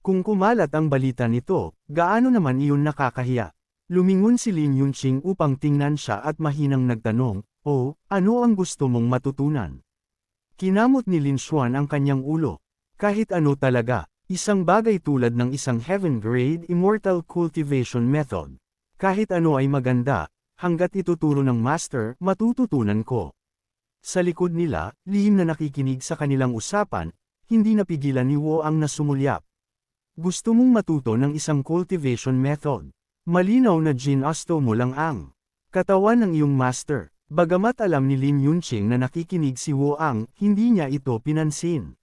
Kung kumalat ang balita nito, gaano naman iyon nakakahiya? Lumingon si Lin Yunqing upang tingnan siya at mahinang nagtanong, "Oh, ano ang gusto mong matutunan?" Kinamot ni Lin Xuan ang kanyang ulo. Kahit ano talaga, isang bagay tulad ng isang heaven-grade immortal cultivation method. Kahit ano ay maganda, hanggat ituturo ng master, matututunan ko. Sa likod nila, lihim na nakikinig sa kanilang usapan, hindi napigilan ni Wo ang nasumulyap. Gusto mong matuto ng isang cultivation method. Malinaw na ginasto mo lang ang katawan ng iyong master. Bagamat alam ni Lin Yunqing na nakikinig si Wo Ang, hindi niya ito pinansin.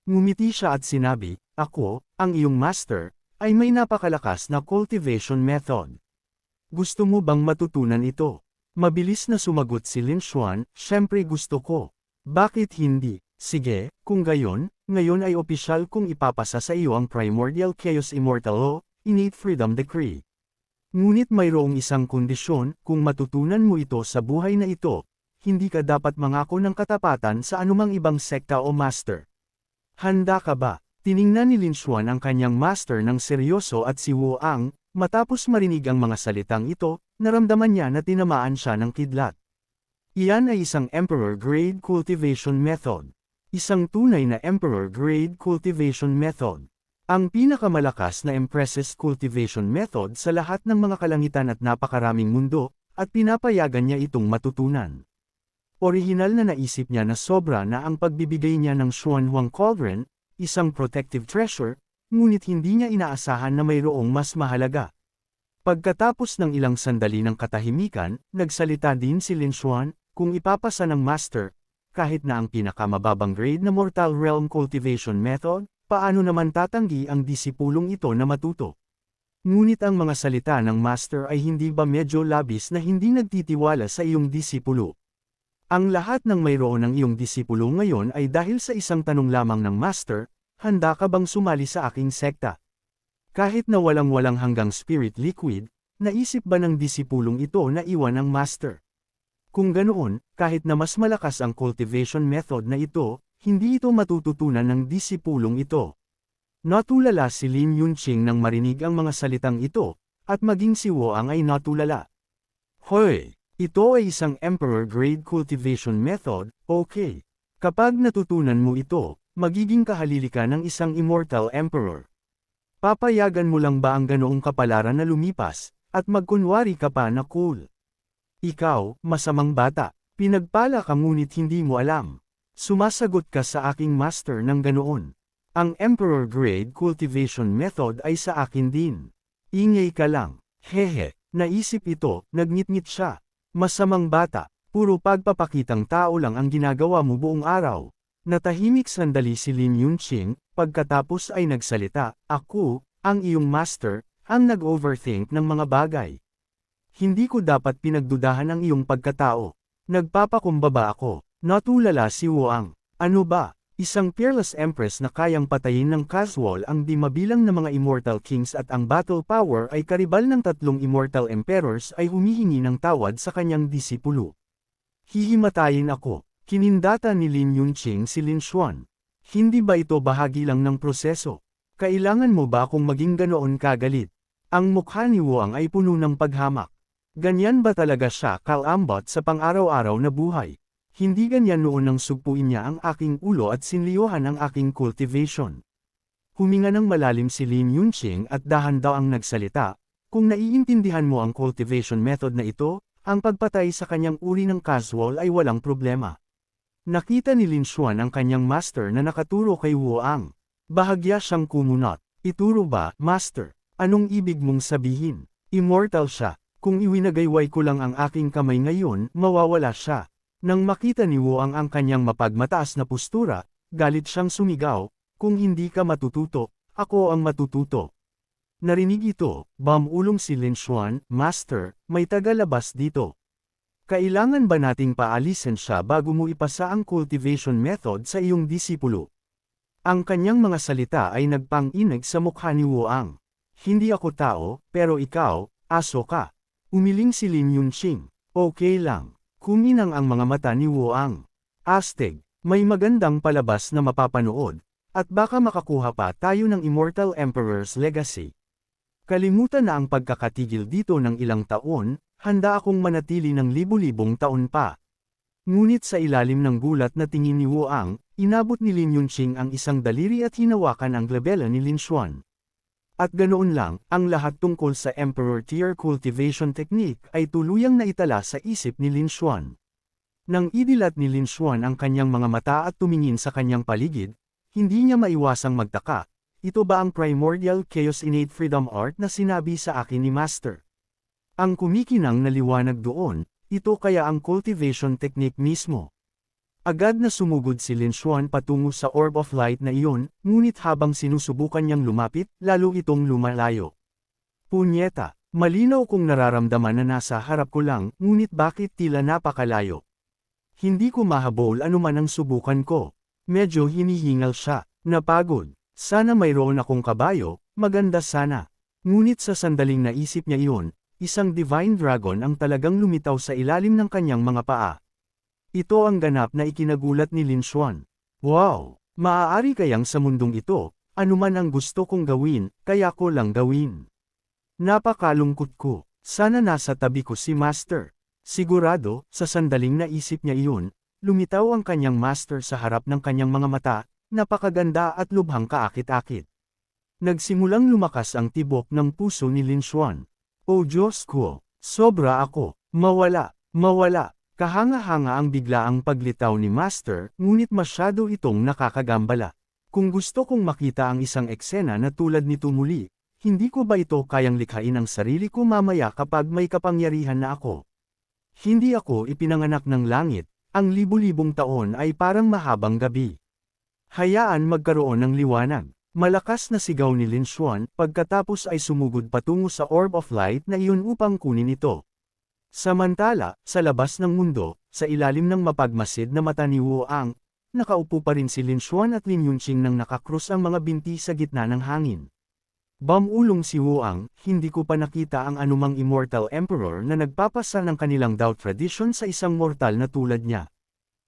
Ngumiti siya at sinabi, "Ako, ang iyong master, ay may napakalakas na cultivation method. Gusto mo bang matutunan ito?" Mabilis na sumagot si Lin Xuan, "Siyempre gusto ko. Bakit hindi? Sige, kung gayon, ngayon ay opisyal kong ipapasa sa iyo ang Primordial Chaos Immortal Law, Innate Freedom Decree. Ngunit mayroong isang kondisyon, kung matutunan mo ito sa buhay na ito, hindi ka dapat mangako ng katapatan sa anumang ibang sekta o master. Handa ka ba?" Tiningnan ni Lin Xuan ang kanyang master ng seryoso at si Wo Ang, matapos marinig ang mga salitang ito, naramdaman niya na tinamaan siya ng kidlat. Iyan ay isang Emperor-grade cultivation method. Isang tunay na Emperor-grade cultivation method. Ang pinakamalakas na Empress cultivation method sa lahat ng mga kalangitan at napakaraming mundo, at pinapayagan niya itong matutunan. Orihinal na naisip niya na sobra na ang pagbibigay niya ng Xuanhuang Cauldron, isang protective treasure, ngunit hindi niya inaasahan na mayroong mas mahalaga. Pagkatapos ng ilang sandali ng katahimikan, nagsalita din si Lin Xuan, "Kung ipapasa ng master, kahit na ang pinakamababang grade na Mortal Realm Cultivation Method, paano naman tatanggi ang disipulong ito na matuto?" Ngunit ang mga salita ng master ay hindi ba medyo labis na hindi nagtitiwala sa iyong disipulo? Ang lahat ng mayroon ng iyong disipulo ngayon ay dahil sa isang tanong lamang ng master, "Handa ka bang sumali sa aking sekta?" Kahit na walang-walang hanggang spirit liquid, naisip ba ng disipulong ito na iwan ang master? Kung ganoon, kahit na mas malakas ang cultivation method na ito, hindi ito matututunan ng disipulong ito. Natulala si Lin Yunqing nang marinig ang mga salitang ito, at maging si Wo Ang ay natulala. "Hoy! Ito ay isang Emperor-grade cultivation method, okay. Kapag natutunan mo ito, magiging kahalili ka ng isang Immortal Emperor. Papayagan mo lang ba ang ganoong kapalaran na lumipas, at magkunwari ka pa na cool? Ikaw, masamang bata, pinagpala ka ngunit hindi mo alam. Sumasagot ka sa aking master ng ganoon. Ang Emperor-grade cultivation method ay sa akin din. Ingay ka lang." Hehe, naisip ito, nagngit-ngit siya. "Masamang bata, puro pagpapakitang tao lang ang ginagawa mo buong araw." Natahimik sandali si Lin Yunqing, pagkatapos ay nagsalita, "Ako, ang iyong master, ang nag-overthink ng mga bagay. Hindi ko dapat pinagdudahan ang iyong pagkatao. Nagpapakumbaba ako." Natulala si Wo Ang. "Ano ba? Isang peerless empress na kayang patayin ng casual ang di mabilang na mga immortal kings at ang battle power ay karibal ng 3 immortal emperors ay humihingi ng tawad sa kanyang disipulo. Hihimatayin ako." Kinindata ni Lin Yunqing si Lin Xuan. "Hindi ba ito bahagi lang ng proseso? Kailangan mo ba akong maging ganoon kagalit?" Ang mukha ni Wo Ang ay puno ng paghamak. Ganyan ba talaga siya kalambot sa pang-araw-araw na buhay? Hindi ganyan noon nang sugpuin niya ang aking ulo at sinliyuhan ang aking cultivation. Huminga ng malalim si Lin Yunqing at dahan-dahang nagsalita, "Kung naiintindihan mo ang cultivation method na ito, ang pagpatay sa kanyang uri ng casual ay walang problema." Nakita ni Lin Xuan ang kanyang master na nakaturo kay Wo Ang. Bahagya siyang kumunot. "Ituro ba, master? Anong ibig mong sabihin? Immortal siya. Kung iwinagayway ko lang ang aking kamay ngayon, mawawala siya." Nang makita ni Wo Ang kanyang mapagmataas na postura, galit siyang sumigaw, "Kung hindi ka matututo, ako ang matututo." Narinig ito, bumulong si Lin Xuan, "Master, may tagalabas dito. Kailangan ba nating paalisin siya bago mo ipasa ang cultivation method sa iyong disipulo?" Ang kanyang mga salita ay nagpang-inig sa mukha ni Wo Ang. "Hindi ako tao, pero ikaw, aso ka." Umiling si Lin Yunqing. "Okay lang." Kuminang ang mga mata ni Wo Ang. "Astig, may magandang palabas na mapapanood. At baka makakuha pa tayo ng Immortal Emperor's Legacy. Kalimutan na ang pagkakatigil dito ng ilang taon, handa akong manatili ng libu-libong taon pa. Ngunit sa ilalim ng gulat na tingin ni Wuang, inabot ni Lin Yunqing ang isang daliri at hinawakan ang glabella ni Lin Xuan. At ganoon lang, ang lahat tungkol sa Emperor Tier Cultivation Technique ay tuluyang naitala sa isip ni Lin Xuan. Nang idilat ni Lin Xuan ang kanyang mga mata at tumingin sa kanyang paligid, hindi niya maiwasang magtaka. Ito ba ang Primordial Chaos Innate Freedom Art na sinabi sa akin ni Master? Ang kumikinang na liwanag doon, ito kaya ang cultivation technique mismo. Agad na sumugod si Lin Xuan patungo sa Orb of Light na iyon, ngunit habang sinusubukan niyang lumapit, lalo itong lumalayo. Punyeta, malinaw kong nararamdaman na nasa harap ko lang, ngunit bakit tila napakalayo? Hindi ko mahabol anuman ang subukan ko. Medyo hinihingal siya, napagod. Sana mayroon akong kabayo, maganda sana. Ngunit sa sandaling naisip niya iyon, isang Divine Dragon ang talagang lumitaw sa ilalim ng kanyang mga paa. Ito ang ganap na ikinagulat ni Lin Xuan. Wow! Maaari kayang sa mundong ito, anuman ang gusto kong gawin, kaya ko lang gawin. Napakalungkot ko. Sana nasa tabi ko si Master. Sigurado, sa sandaling naisip niya iyon, lumitaw ang kanyang master sa harap ng kanyang mga mata, napakaganda at lubhang kaakit-akit. Nagsimulang lumakas ang tibok ng puso ni Lin Xuan. O Diyos ko, sobra ako, mawala, kahanga-hanga ang biglaang paglitaw ni Master, ngunit masyado itong nakakagambala. Kung gusto kong makita ang isang eksena na tulad nito muli, hindi ko ba ito kayang likhain ang sarili ko mamaya kapag may kapangyarihan na ako? Hindi ako ipinanganak ng langit. Ang libu-libong taon ay parang mahabang gabi. Hayaan magkaroon ng liwanag. Malakas na sigaw ni Lin Xuan, pagkatapos ay sumugod patungo sa Orb of Light na iyon upang kunin ito. Samantala, sa labas ng mundo, sa ilalim ng mapagmasid na mata ni Wuang, nakaupo pa rin si Lin Xuan at Lin Yunqing nang nakakrus ang mga binti sa gitna ng hangin. Bamulong si Wuang, hindi ko pa nakita ang anumang Immortal Emperor na nagpapasa ng kanilang Dao tradition sa isang mortal na tulad niya.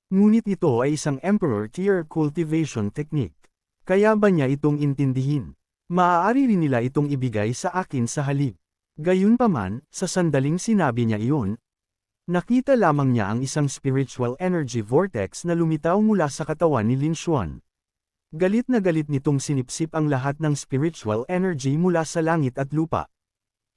Ngunit ito ay isang Emperor Tier Cultivation Technique. Kaya ba niya itong intindihin? Maaari rin nila itong ibigay sa akin sa halip. Gayunpaman, sa sandaling sinabi niya iyon, nakita lamang niya ang isang spiritual energy vortex na lumitaw mula sa katawan ni Lin Xuan. Galit na galit nitong sinipsip ang lahat ng spiritual energy mula sa langit at lupa.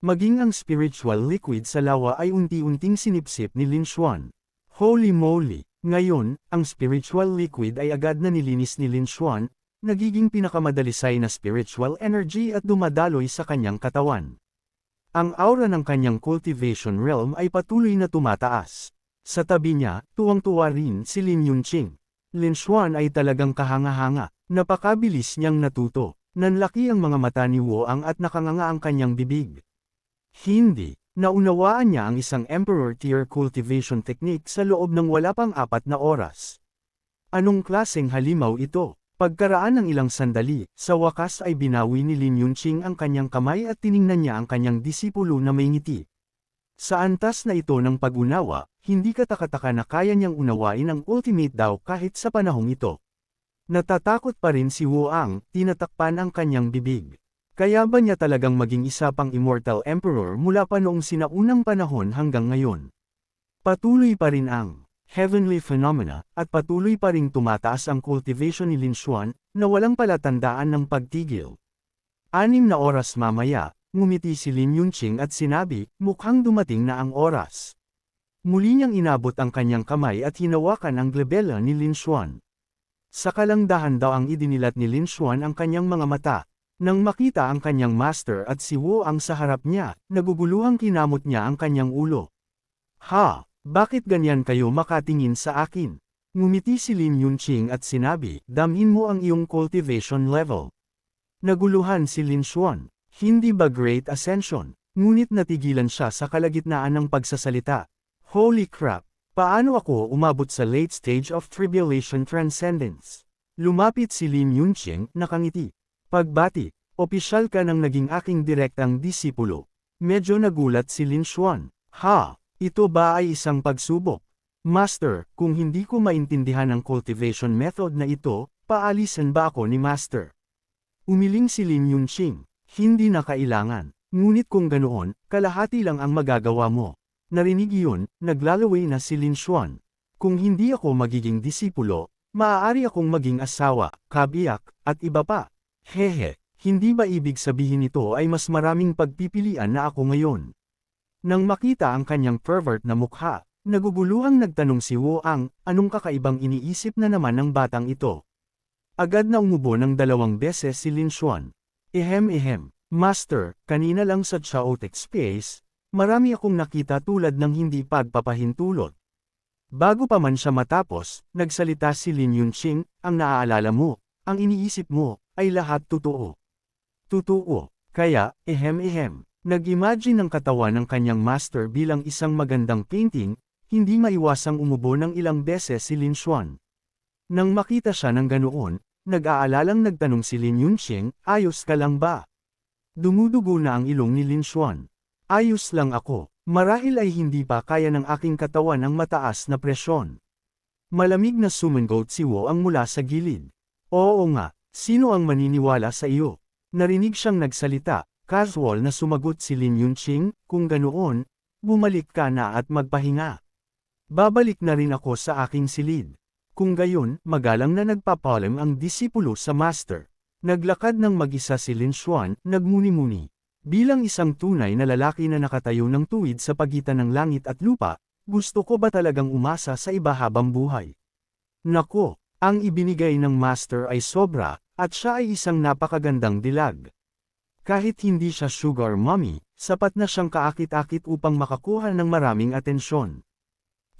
Maging ang spiritual liquid sa lawa ay unti-unting sinipsip ni Lin Xuan. Holy moly! Ngayon, ang spiritual liquid ay agad na nilinis ni Lin Xuan, nagiging pinakamadalisay na spiritual energy at dumadaloy sa kanyang katawan. Ang aura ng kanyang cultivation realm ay patuloy na tumataas. Sa tabi niya, tuwang-tuwa rin si Lin Yunqing. Lin Xuan ay talagang kahanga-hanga. Napakabilis niyang natuto. Nanlaki ang mga mata ni Wuang at nakanganga ang kanyang bibig. Hindi. Naunawaan niya ang isang Emperor Tier Cultivation Technique sa loob ng wala pang 4 na oras. Anong klaseng halimaw ito? Pagkaraan ng ilang sandali, sa wakas ay binawi ni Lin Yunqing ang kanyang kamay at tiningnan niya ang kanyang disipulo na may ngiti. Sa antas na ito ng pag-unawa, hindi katakataka na kaya niyang unawain ang ultimate Dao kahit sa panahong ito. Natatakot pa rin si Wuang, tinatakpan ang kanyang bibig. Kaya ba niya talagang maging isa pang Immortal Emperor mula pa noong sinaunang panahon hanggang ngayon? Patuloy pa rin ang heavenly phenomena, at patuloy pa ring tumataas ang cultivation ni Lin Xuan, na walang palatandaan ng pagtigil. 6 na oras mamaya, ngumiti si Lin Yunqing at sinabi, mukhang dumating na ang oras. Muli niyang inabot ang kanyang kamay at hinawakan ang glabella ni Lin Xuan. Sa kalandahan daw ang idinilat ni Lin Xuan ang kanyang mga mata. Nang makita ang kanyang master at si Wuang sa harap niya, naguguluhang kinamot niya ang kanyang ulo. Ha! Bakit ganyan kayo makatingin sa akin? Ngumiti si Lin Yunqing at sinabi, damhin mo ang iyong cultivation level. Naguluhan si Lin Xuan. Hindi ba Great Ascension? Ngunit natigilan siya sa kalagitnaan ng pagsasalita. Holy crap! Paano ako umabot sa late stage of tribulation transcendence? Lumapit si Lin Yunqing, nakangiti. Pagbati, opisyal ka nang naging aking direktang disipulo. Medyo nagulat si Lin Xuan. Ha? Ito ba ay isang pagsubok? Master, kung hindi ko maintindihan ang cultivation method na ito, Paalisan ba ako ni Master? Umiling si Lin Yunqing. Hindi na kailangan. Ngunit kung ganoon, kalahati lang ang magagawa mo. Narinig iyon, naglalaway na si Lin Xuan. Kung hindi ako magiging disipulo, maaari akong maging asawa, kabiyak, at iba pa. Hehe, hindi ba ibig sabihin nito ay mas maraming pagpipilian na ako ngayon? Nang makita ang kanyang pervert na mukha, naguguluhang nagtanong si Wu Ang, anong kakaibang iniisip na naman ng batang ito? Agad na umubo ng 2 beses si Lin Xuan. Ehem, Master, kanina lang sa chaotic space, marami akong nakita tulad ng hindi pagpapahintulot. Bago pa man siya matapos, nagsalita si Lin Yunqing, ang naaalala mo, ang iniisip mo, ay lahat totoo. Totoo, kaya, ehem. Nag-imagine ng katawan ng kanyang master bilang isang magandang painting, hindi maiwasang umubo ng ilang beses si Lin Xuan. Nang makita siya ng ganoon, nag-aalalang nagtanong si Lin Yunqing, ayos ka lang ba? Dumudugo na ang ilong ni Lin Xuan. Ayos lang ako, marahil ay hindi pa kaya ng aking katawan ang mataas na presyon. Malamig na sumangot si Wu Ang mula sa gilid. Oo nga, sino ang maniniwala sa iyo? Narinig siyang nagsalita, casual na sumagot si Lin Yunqing, kung ganoon, bumalik ka na at magpahinga. Babalik na rin ako sa aking silid. Kung gayon, magalang na nagpapalam ang disipulo sa master. Naglakad ng mag-isa si Lin Xuan, nagmuni-muni. Bilang isang tunay na lalaki na nakatayo ng tuwid sa pagitan ng langit at lupa, gusto ko ba talagang umasa sa iba habang buhay? Nako, ang ibinigay ng master ay sobra, at siya ay isang napakagandang dilag. Kahit hindi siya sugar mommy, sapat na siyang kaakit-akit upang makakuha ng maraming atensyon.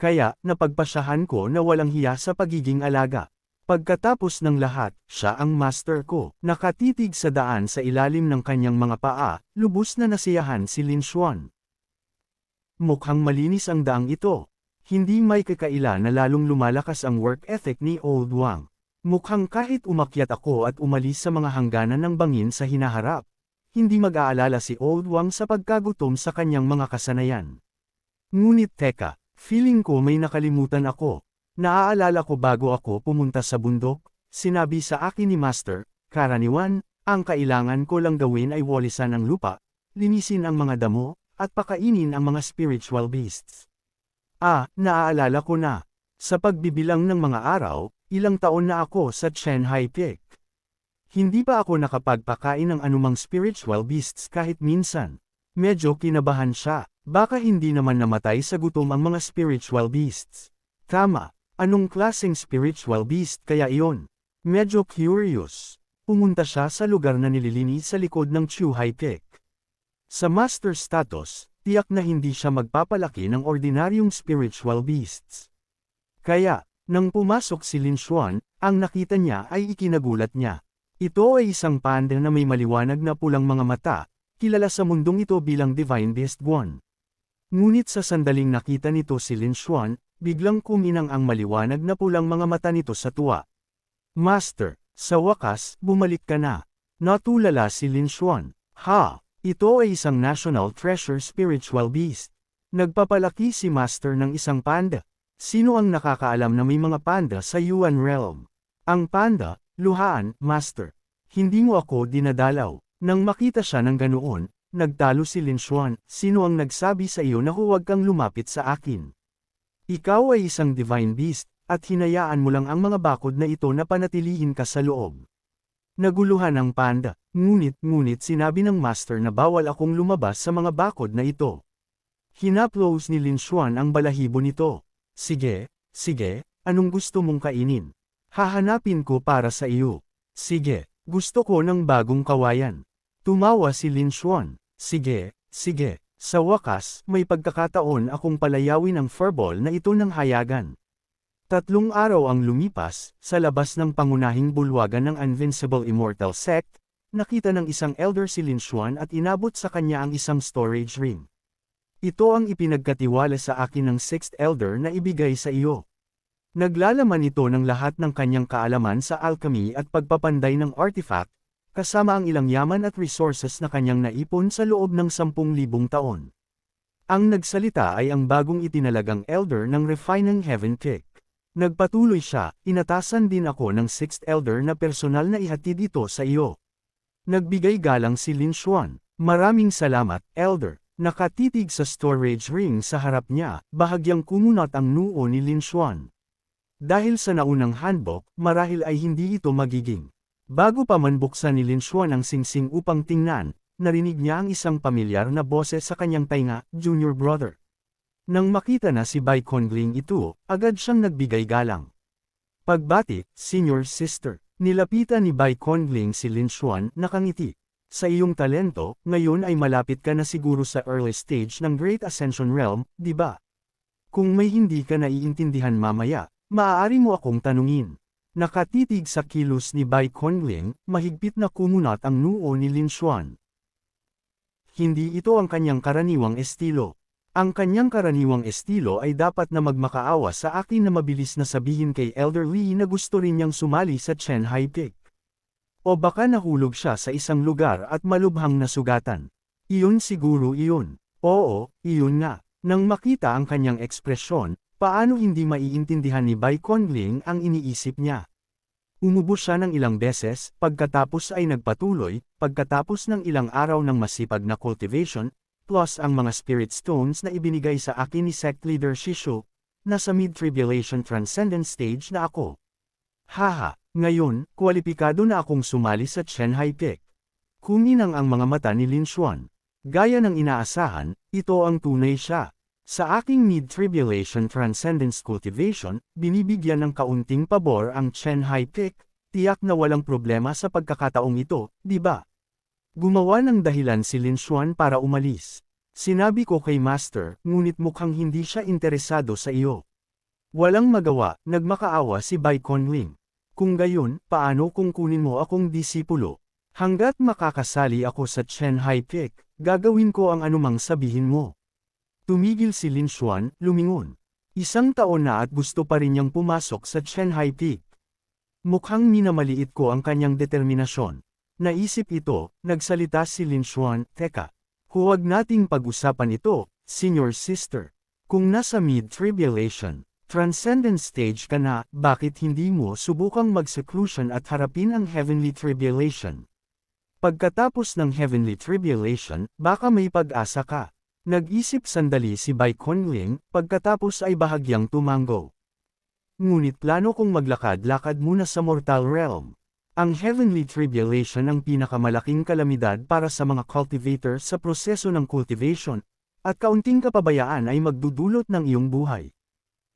Kaya, napagpasyahan ko na walang hiya sa pagiging alaga. Pagkatapos ng lahat, siya ang master ko. Nakatitig sa daan sa ilalim ng kanyang mga paa, lubos na nasiyahan si Lin Xuan. Mukhang malinis ang daang ito. Hindi may kakaila na lalong lumalakas ang work ethic ni Old Wang. Mukhang kahit umakyat ako at umalis sa mga hangganan ng bangin sa hinaharap, hindi mag-aalala si Old Wang sa pagkagutom sa kanyang mga kasanayan. Ngunit teka, feeling ko may nakalimutan ako. Naaalala ko bago ako pumunta sa bundok, sinabi sa akin ni Master, karaniwan, ang kailangan ko lang gawin ay walisan ang lupa, linisin ang mga damo, at pakainin ang mga spiritual beasts. Naaalala ko na. Sa pagbibilang ng mga araw, ilang taon na ako sa Chenhai Peak. Hindi pa ako nakapagpakain ng anumang spiritual beasts kahit minsan. Medyo kinabahan siya, baka hindi naman namatay sa gutom ang mga spiritual beasts. Tama. Anong klaseng spiritual beast kaya iyon? Medyo curious. Pumunta siya sa lugar na nililinis sa likod ng Chuhai Peak. Sa master status, tiyak na hindi siya magpapalaki ng ordinaryong spiritual beasts. Kaya, nang pumasok si Lin Xuan, ang nakita niya ay ikinagulat niya. Ito ay isang panda na may maliwanag na pulang mga mata, kilala sa mundong ito bilang Divine Beast One. Ngunit sa sandaling nakita nito si Lin Xuan, biglang kuminang ang maliwanag na pulang mga mata nito sa tuwa. Master, sa wakas, bumalik ka na. Natulala si Lin Xuan. Ito ay isang national treasure spiritual beast. Nagpapalaki si Master ng isang panda. Sino ang nakakaalam na may mga panda sa Yuan Realm? Ang panda, luhaan, Master. Hindi mo ako dinadalaw. Nang makita siya ng ganoon, nagtalo si Lin Xuan, sino ang nagsabi sa iyo na huwag kang lumapit sa akin? Ikaw ay isang divine beast, at hinayaan mo lang ang mga bakod na ito na panatilihin ka sa loob. Naguluhan ang panda, ngunit sinabi ng master na bawal akong lumabas sa mga bakod na ito. Hinaplos ni Lin Xuan ang balahibo nito. Sige, anong gusto mong kainin? Hahanapin ko para sa iyo. Sige, gusto ko ng bagong kawayan. Tumawa si Lin Xuan. Sige. Sa wakas, may pagkakataon akong palayawin ang furball na ito ng hayagan. 3 araw ang lumipas, sa labas ng pangunahing bulwagan ng Invincible Immortal Sect, nakita ng isang elder si Lin Xuan at inabot sa kanya ang isang storage ring. Ito ang ipinagkatiwala sa akin ng 6th elder na ibigay sa iyo. Naglalaman ito ng lahat ng kanyang kaalaman sa alchemy at pagpapanday ng artifact, kasama ang ilang yaman at resources na kanyang naipon sa loob ng 10,000 taon. Ang nagsalita ay ang bagong itinalagang elder ng Refining Heaven Peak. Nagpatuloy siya, inatasan din ako ng Sixth Elder na personal na ihatid ito sa iyo. Nagbigay galang si Lin Xuan. Maraming salamat, Elder. Nakatitig sa storage ring sa harap niya, bahagyang kumunat ang noo ni Lin Xuan. Dahil sa naunang handbook, marahil ay hindi ito magiging. Bago pa man buksan ni Lin Xuan ang singsing upang tingnan, narinig niya ang isang pamilyar na boses sa kanyang tainga, Junior Brother. Nang makita na si Bai Conling ito, agad siyang nagbigay galang. Pagbati, Senior Sister, nilapitan ni Bai Conling si Lin Xuan, nakangiti. Sa iyong talento, ngayon ay malapit ka na siguro sa early stage ng Great Ascension Realm, di ba? Kung may hindi ka naiintindihan mamaya, maaari mo akong tanungin. Nakatitig sa kilos ni Bai Conling, mahigpit na kumunat ang noo ni Lin Xuan. Hindi ito ang kanyang karaniwang estilo. Ang kanyang karaniwang estilo ay dapat na magmakaawa sa akin na mabilis na sabihin kay Elder Lee na gusto rin niyang sumali sa Chen Hai Peak. O baka nahulog siya sa isang lugar at malubhang nasugatan. Iyon siguro iyon. Oo, iyon nga. Nang makita ang kanyang ekspresyon, paano hindi maiintindihan ni Bai Conling ang iniisip niya. Umubo siya ng ilang beses, pagkatapos ay nagpatuloy, pagkatapos ng ilang araw ng masipag na cultivation, plus ang mga spirit stones na ibinigay sa akin ni Sect Leader Shishu, nasa mid-tribulation transcendent stage na ako. Haha, ngayon, kwalipikado na akong sumali sa Chen Hai Peak. Kuminang ang mga mata ni Lin Xuan. Gaya ng inaasahan, ito ang tunay siya. Sa aking mid-tribulation transcendence cultivation, binibigyan ng kaunting pabor ang Chen Hai Peak, tiyak na walang problema sa pagkakataong ito, di ba? Gumawa ng dahilan si Lin Xuan para umalis. Sinabi ko kay Master, ngunit mukhang hindi siya interesado sa iyo. Walang magawa, nagmakaawa si Bai Conling. Kung gayon, paano kung kunin mo akong disipulo? Hanggat makakasali ako sa Chen Hai Peak, gagawin ko ang anumang sabihin mo. Tumigil si Lin Xuan, lumingon. Isang taon na at gusto pa rin niyang pumasok sa Chen Hai Peak. Mukhang minamaliit ko ang kanyang determinasyon. Naisip ito, nagsalita si Lin Xuan, teka. Huwag nating pag-usapan ito, Senior Sister. Kung nasa mid-tribulation, transcendent stage ka na, bakit hindi mo subukang mag-seclusion at harapin ang heavenly tribulation? Pagkatapos ng heavenly tribulation, baka may pag-asa ka. Nag-isip sandali si Bai Conling, pagkatapos ay bahagyang tumango. Ngunit plano kong maglakad-lakad muna sa mortal realm. Ang heavenly tribulation ang pinakamalaking kalamidad para sa mga cultivator sa proseso ng cultivation, at kaunting kapabayaan ay magdudulot ng iyong buhay.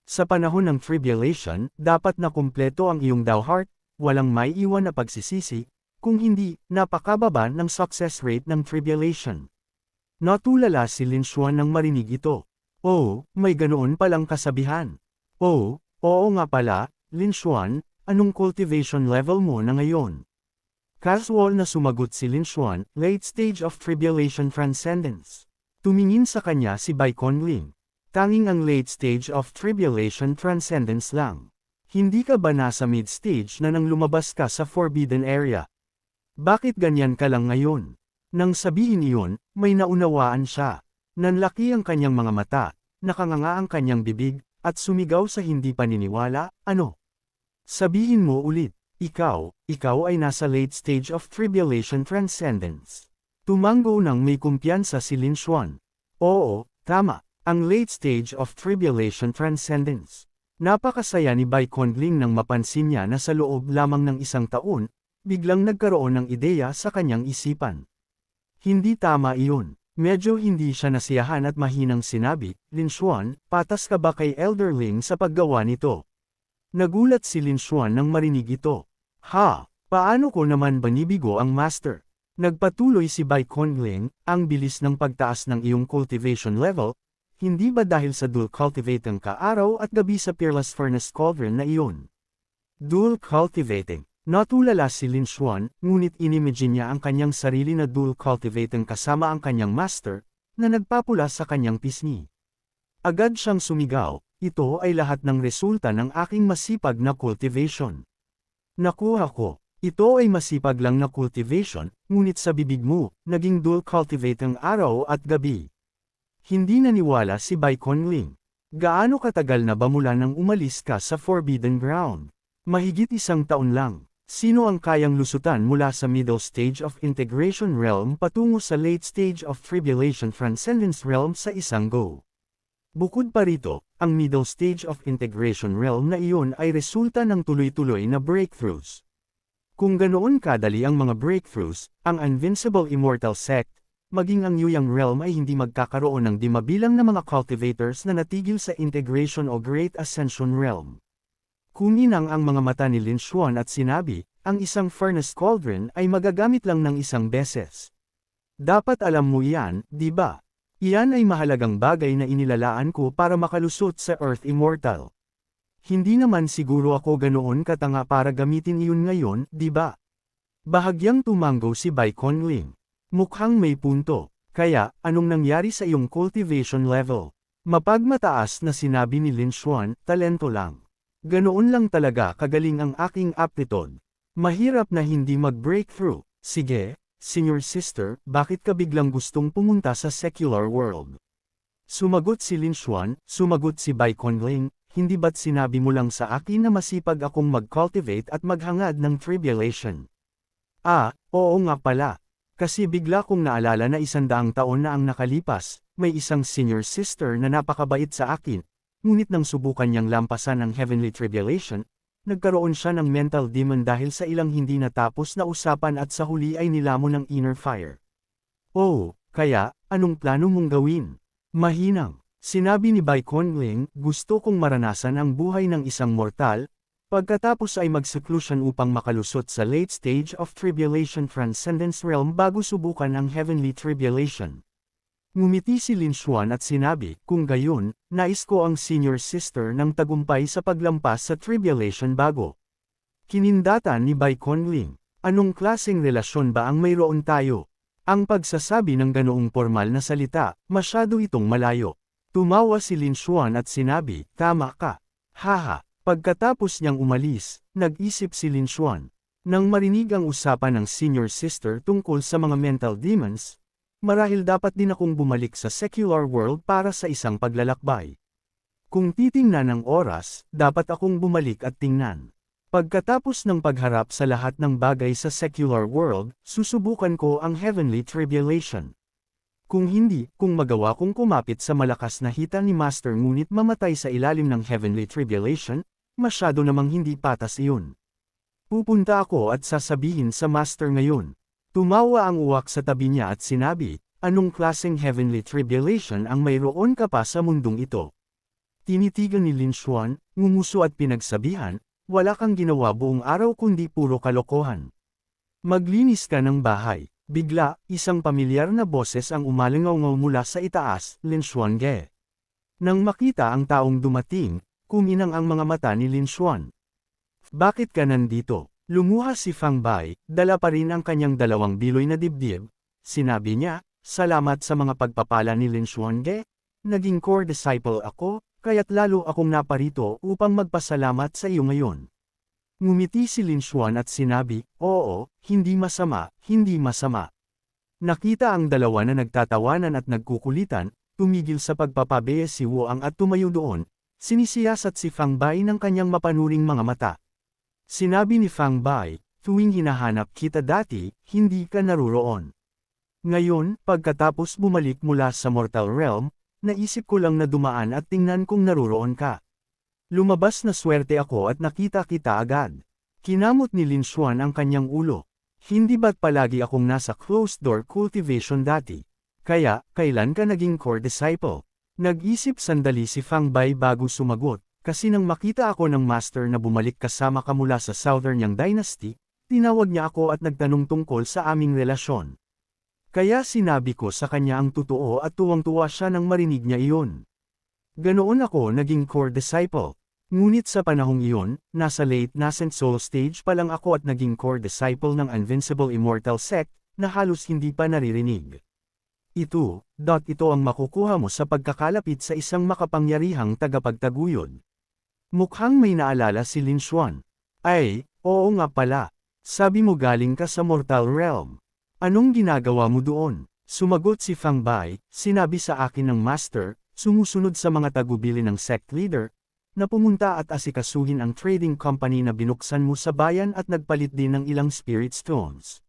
Sa panahon ng tribulation, dapat na kumpleto ang iyong Dao Heart, walang may iwan na pagsisisi, kung hindi, napakababa ng success rate ng tribulation. Natulala si Lin Xuan nang marinig ito. Oh, may ganoon palang kasabihan. Oh, oo nga pala, Lin Xuan, anong cultivation level mo na ngayon? Casual na sumagot si Lin Xuan, late stage of tribulation transcendence. Tumingin sa kanya si Bai Conling. Tanging ang late stage of tribulation transcendence lang. Hindi ka ba nasa mid-stage na nang lumabas ka sa forbidden area? Bakit ganyan ka lang ngayon? Nang sabihin iyon, may naunawaan siya. Nanlaki ang kanyang mga mata, nakanganga ang kanyang bibig, at sumigaw sa hindi paniniwala, ano? Sabihin mo ulit, ikaw ay nasa late stage of tribulation transcendence. Tumango nang may kumpiyansa si Lin Xuan. Oo, tama. Ang late stage of tribulation transcendence. Napakasaya ni Bai Conling nang mapansin niya na sa loob lamang ng isang taon, biglang nagkaroon ng ideya sa kanyang isipan. Hindi tama iyon. Medyo hindi siya nasiyahan at mahinang sinabi, Lin Xuan, patas ka ba kay Elder Ling sa paggawa nito? Nagulat si Lin Xuan nang marinig ito. Ha, paano ko naman banibigo ang master? Nagpatuloy si Bai Conling, ang bilis ng pagtaas ng iyong cultivation level, hindi ba dahil sa dual cultivating ka araw at gabi sa Peerless Furnace Cauldron na iyon? Dual cultivating. Natulala si Lin Xuan, ngunit inimagine niya ang kanyang sarili na dual cultivating kasama ang kanyang master, na nagpapula sa kanyang pisngi. Agad siyang sumigaw, ito ay lahat ng resulta ng aking masipag na cultivation. Nakuha ko, ito ay masipag lang na cultivation, ngunit sa bibig mo, naging dual cultivating araw at gabi. Hindi naniwala si Bai Conling. Gaano katagal na ba mula nang umalis ka sa Forbidden Ground? Mahigit 1 taon lang. Sino ang kayang lusutan mula sa middle stage of integration realm patungo sa late stage of tribulation transcendence realm sa isang go? Bukod pa rito, ang middle stage of integration realm na iyon ay resulta ng tuloy-tuloy na breakthroughs. Kung ganoon kadali ang mga breakthroughs, ang Invincible Immortal Sect, maging ang Yuyang realm ay hindi magkakaroon ng di mabilang na mga cultivators na natigil sa integration o Great Ascension realm. Kuminang ang mga mata ni Lin Xuan at sinabi, ang isang furnace cauldron ay magagamit lang ng isang beses. Dapat alam mo iyan, di ba? Iyan ay mahalagang bagay na inilalaan ko para makalusot sa Earth Immortal. Hindi naman siguro ako ganoon katanga para gamitin iyon ngayon, di ba? Bahagyang tumango si Bai Conling. Mukhang may punto. Kaya, anong nangyari sa iyong cultivation level? Mapagmataas na sinabi ni Lin Xuan, talento lang. Ganoon lang talaga kagaling ang aking aptitude. Mahirap na hindi mag-breakthrough. Sige, senior sister, bakit ka biglang gustong pumunta sa secular world? Sumagot si Lin Xuan, sumagot si Bai Conling, hindi ba't sinabi mo lang sa akin na masipag akong mag-cultivate at maghangad ng tribulation? Oo nga pala. Kasi bigla kong naalala na 100 taon na ang nakalipas, may isang senior sister na napakabait sa akin. Ngunit nang subukan niyang lampasan ang heavenly tribulation, nagkaroon siya ng mental demon dahil sa ilang hindi natapos na usapan at sa huli ay nilamon ng inner fire. Oh, kaya, anong plano mong gawin? Mahinang, sinabi ni Bai Conling, gusto kong maranasan ang buhay ng isang mortal, pagkatapos ay mag-seclusion upang makalusot sa late stage of tribulation transcendence realm bago subukan ang heavenly tribulation. Ngumiti si Lin Xuan at sinabi, kung gayon, nais ko ang senior sister ng tagumpay sa paglampas sa tribulation bago. Kinindatan ni Bai Conling, anong klaseng relasyon ba ang mayroon tayo? Ang pagsasabi ng ganoong formal na salita, masyado itong malayo. Tumawa si Lin Xuan at sinabi, tama ka. Haha, pagkatapos niyang umalis, nag-isip si Lin Xuan. Nang marinig ang usapan ng senior sister tungkol sa mga mental demons, marahil dapat din akong bumalik sa secular world para sa isang paglalakbay. Kung titingnan ang oras, dapat akong bumalik at tingnan. Pagkatapos ng pagharap sa lahat ng bagay sa secular world, susubukan ko ang heavenly tribulation. Kung hindi, kung magawa kong kumapit sa malakas na hita ni Master ngunit mamatay sa ilalim ng heavenly tribulation, masyado namang hindi patas iyon. Pupunta ako at sasabihin sa Master ngayon. Tumawa ang uwak sa tabi niya at sinabi, anong klaseng heavenly tribulation ang mayroon ka pa sa mundong ito? Tinitigan ni Lin Xuan, ngumuso at pinagsabihan, wala kang ginawa buong araw kundi puro kalokohan. Maglinis ka ng bahay. Bigla, isang pamilyar na boses ang umalingaw-ngaw mula sa itaas, Lin Xuan Ge. Nang makita ang taong dumating, kuminang ang mga mata ni Lin Xuan. Bakit ka nandito? Lumuha si Fang Bai, dala pa rin ang kanyang 2 biloy na dibdib. Sinabi niya, salamat sa mga pagpapala ni Lin Xuan Ge. Naging core disciple ako, kaya't lalo akong naparito upang magpasalamat sa iyo ngayon. Ngumiti si Lin Xuan at sinabi, oo, hindi masama, hindi masama. Nakita ang dalawa na nagtatawanan at nagkukulitan, tumigil sa pagpapabeya si Wuang at tumayo doon, sinisiyasat si Fang Bai ng kanyang mapanuring mga mata. Sinabi ni Fang Bai, tuwing hinahanap kita dati, hindi ka naruroon. Ngayon, pagkatapos bumalik mula sa mortal realm, naisip ko lang na dumaan at tingnan kung naruroon ka. Lumabas na swerte ako at nakita kita agad. Kinamot ni Lin Xuan ang kanyang ulo. Hindi ba't palagi akong nasa closed-door cultivation dati? Kaya, kailan ka naging core disciple? Nag-isip sandali si Fang Bai bago sumagot. Kasi nang makita ako ng master na bumalik kasama ka mula sa Southern Yang Dynasty, tinawag niya ako at nagtanong tungkol sa aming relasyon. Kaya sinabi ko sa kanya ang totoo at tuwang-tuwa siya nang marinig niya iyon. Ganoon ako naging core disciple. Ngunit sa panahong iyon, nasa late nascent soul stage pa lang ako at naging core disciple ng Invincible Immortal Sect, na halos hindi pa naririnig. Ito ang makukuha mo sa pagkakalapit sa isang makapangyarihang tagapagtaguyod. Mukhang may naalala si Lin Xuan. Ay, oo nga pala. Sabi mo galing ka sa mortal realm. Anong ginagawa mo doon? Sumagot si Fang Bai, sinabi sa akin ng master, sumusunod sa mga tagubili ng sect leader, na pumunta at asikasuhin ang trading company na binuksan mo sa bayan at nagpalit din ng ilang spirit stones.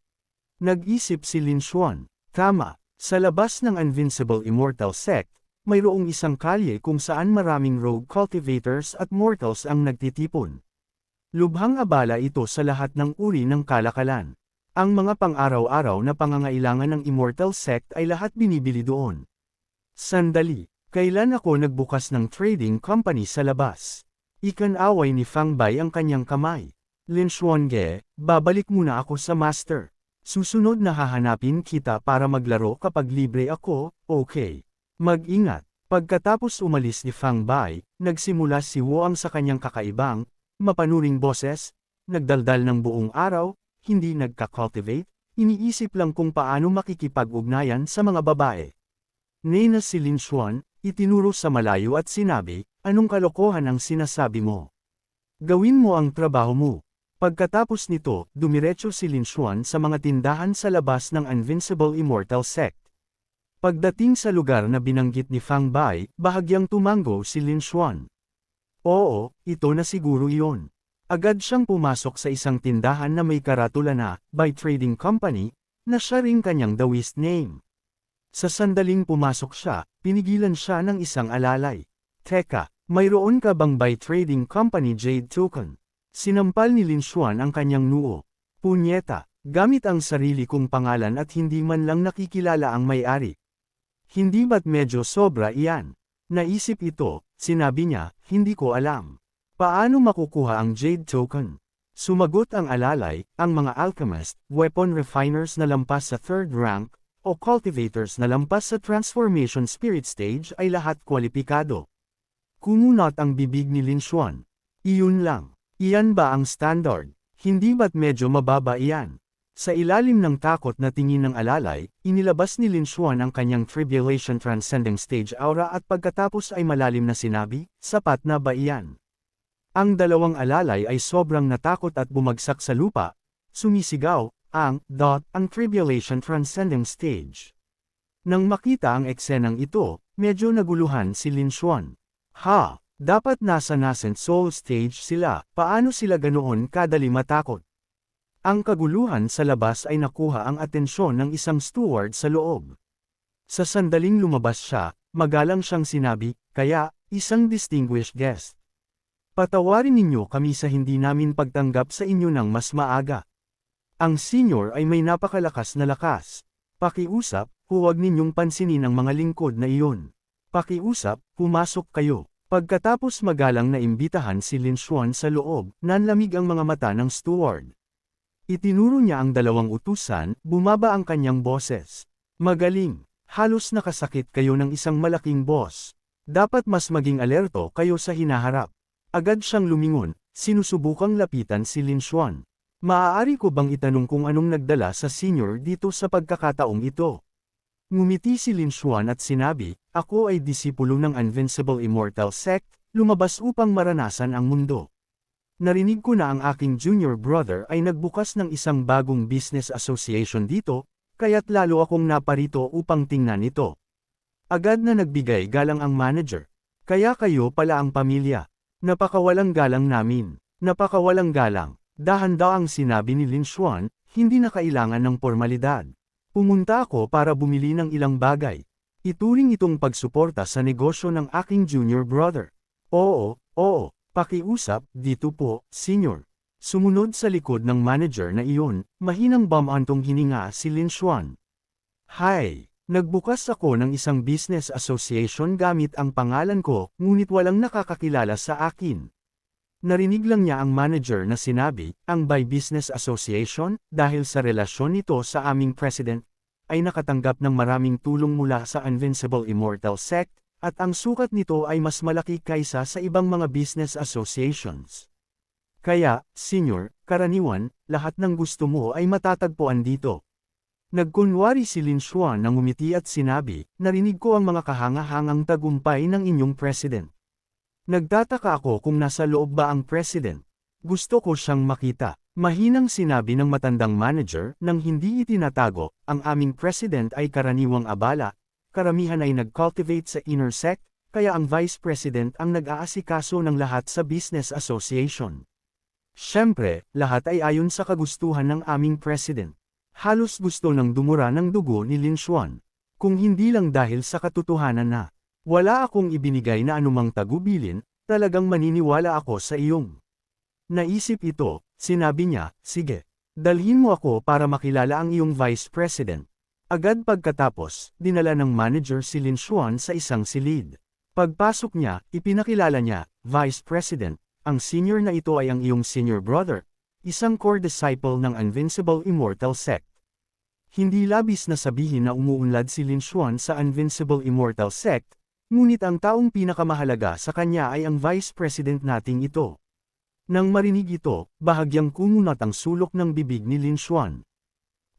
Nag-isip si Lin Xuan, tama, sa labas ng Invincible Immortal Sect, mayroong isang kalye kung saan maraming rogue cultivators at mortals ang nagtitipon. Lubhang abala ito sa lahat ng uri ng kalakalan. Ang mga pang-araw-araw na pangangailangan ng Immortal Sect ay lahat binibili doon. Sandali, kailan ako nagbukas ng trading company sa labas? Ikan-away ni Fang Bai ang kanyang kamay. Lin Xuange, babalik muna ako sa master. Susunod na hahanapin kita para maglaro kapag libre ako, okay. Mag-ingat. Pagkatapos umalis ni Fang Bai, nagsimula si Woang sa kanyang kakaibang, mapanuring boses, nagdaldal ng buong araw, hindi nagka-cultivate, iniisip lang kung paano makikipag-ugnayan sa mga babae. Nena si Lin Xuan, itinuro sa malayo at sinabi, anong kalokohan ang sinasabi mo? Gawin mo ang trabaho mo. Pagkatapos nito, dumiretso si Lin Xuan sa mga tindahan sa labas ng Invincible Immortal Sect. Pagdating sa lugar na binanggit ni Fang Bai, bahagyang tumango si Lin Xuan. Oo, ito na siguro iyon. Agad siyang pumasok sa isang tindahan na may karatula na, by Trading Company, na siya ring kanyang dawist name. Sa sandaling pumasok siya, pinigilan siya ng isang alalay. Teka, mayroon ka bang by Trading Company Jade Token? Sinampal ni Lin Xuan ang kanyang noo. Punyeta, gamit ang sarili kong pangalan at hindi man lang nakikilala ang may-ari. Hindi ba't medyo sobra iyan? Naisip ito, sinabi niya, hindi ko alam. Paano makukuha ang Jade Token? Sumagot ang alalay, ang mga alchemist, weapon refiners na lampas sa 3rd rank, o cultivators na lampas sa transformation spirit stage ay lahat kwalipikado. Kumunot ang bibig ni Lin Xuan. Iyon lang. Iyan ba ang standard? Hindi ba't medyo mababa iyan? Sa ilalim ng takot na tingin ng alalay, inilabas ni Lin Xuan ang kanyang Tribulation Transcending Stage aura at pagkatapos ay malalim na sinabi, sapat na ba iyan? Ang dalawang alalay ay sobrang natakot at bumagsak sa lupa, sumisigaw, ang Tribulation Transcending Stage. Nang makita ang eksenang ito, medyo naguluhan si Lin Xuan. Ha, dapat nasa Nascent Soul Stage sila, paano sila ganoon kadali matakot? Ang kaguluhan sa labas ay nakuha ang atensyon ng isang steward sa loob. Sa sandaling lumabas siya, magalang siyang sinabi, kaya, isang distinguished guest. Patawarin ninyo kami sa hindi namin pagtanggap sa inyo ng mas maaga. Ang senior ay may napakalakas na lakas. Pakiusap, huwag ninyong pansinin ang mga lingkod na iyon. Pakiusap, pumasok kayo. Pagkatapos magalang na imbitahan si Lin Xuan sa loob, nanlamig ang mga mata ng steward. Itinuro niya ang dalawang utusan, bumaba ang kanyang boses. Magaling, halos nakasakit kayo ng isang malaking boss. Dapat mas maging alerto kayo sa hinaharap. Agad siyang lumingon, sinusubukang lapitan si Lin Xuan. Maaari ko bang itanong kung anong nagdala sa senior dito sa pagkakataong ito? Ngumiti si Lin Xuan at sinabi, ako ay disipulo ng Invincible Immortal Sect, lumabas upang maranasan ang mundo. Narinig ko na ang aking junior brother ay nagbukas ng isang bagong business association dito, kaya't lalo akong naparito upang tingnan ito. Agad na nagbigay galang ang manager. Kaya kayo pala ang pamilya. Napakawalang galang namin. Napakawalang galang. Dahan-daang sinabi ni Lin Xuan, hindi na kailangan ng formalidad. Pumunta ako para bumili ng ilang bagay. Ituring itong pagsuporta sa negosyo ng aking junior brother. Oo, pakiusap, dito po, senior. Sumunod sa likod ng manager na iyon, mahinang bumantong hininga si Lin Xuan. Hi! Nagbukas ako ng isang business association gamit ang pangalan ko, ngunit walang nakakakilala sa akin. Narinig lang niya ang manager na sinabi, ang by business association, dahil sa relasyon nito sa aming president, ay nakatanggap ng maraming tulong mula sa Invincible Immortal Sect, at ang sukat nito ay mas malaki kaysa sa ibang mga business associations. Kaya, senior, karaniwan, lahat ng gusto mo ay matatagpuan dito. Nagkunwari si Lin Xuan na ngumiti at sinabi, narinig ko ang mga kahanga-hangang tagumpay ng inyong president. Nagtataka ako kung nasa loob ba ang president. Gusto ko siyang makita. Mahinang sinabi ng matandang manager nang hindi itinatago, ang aming president ay karaniwang abala, karamihan ay nag-cultivate sa inner sect, kaya ang Vice President ang nag-aasikaso ng lahat sa Business Association. Siyempre, lahat ay ayon sa kagustuhan ng aming President. Halos gusto ng dumura ng dugo ni Lin Xuan. Kung hindi lang dahil sa katotohanan na, wala akong ibinigay na anumang tagubilin, talagang maniniwala ako sa iyong. Naisip ito, sinabi niya, sige. Dalhin mo ako para makilala ang iyong Vice President. Agad pagkatapos, dinala ng manager si Lin Xuan sa isang silid. Pagpasok niya, ipinakilala niya, Vice President, ang senior na ito ay ang iyong senior brother, isang core disciple ng Invincible Immortal Sect. Hindi labis na sabihin na umuunlad si Lin Xuan sa Invincible Immortal Sect, ngunit ang taong pinakamahalaga sa kanya ay ang Vice President nating ito. Nang marinig ito, bahagyang kumunat ang sulok ng bibig ni Lin Xuan.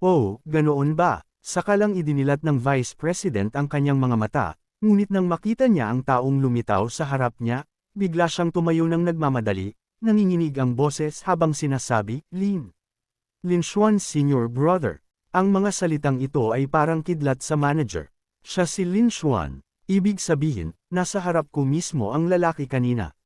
Oh, ganoon ba? Saka lang idinilat ng Vice President ang kanyang mga mata, ngunit nang makita niya ang taong lumitaw sa harap niya, bigla siyang tumayo ng nagmamadali, nanginginig ang boses habang sinasabi, Lin Xuan Senior Brother. Ang mga salitang ito ay parang kidlat sa manager. Siya si Lin Xuan. Ibig sabihin, nasa harap ko mismo ang lalaki kanina.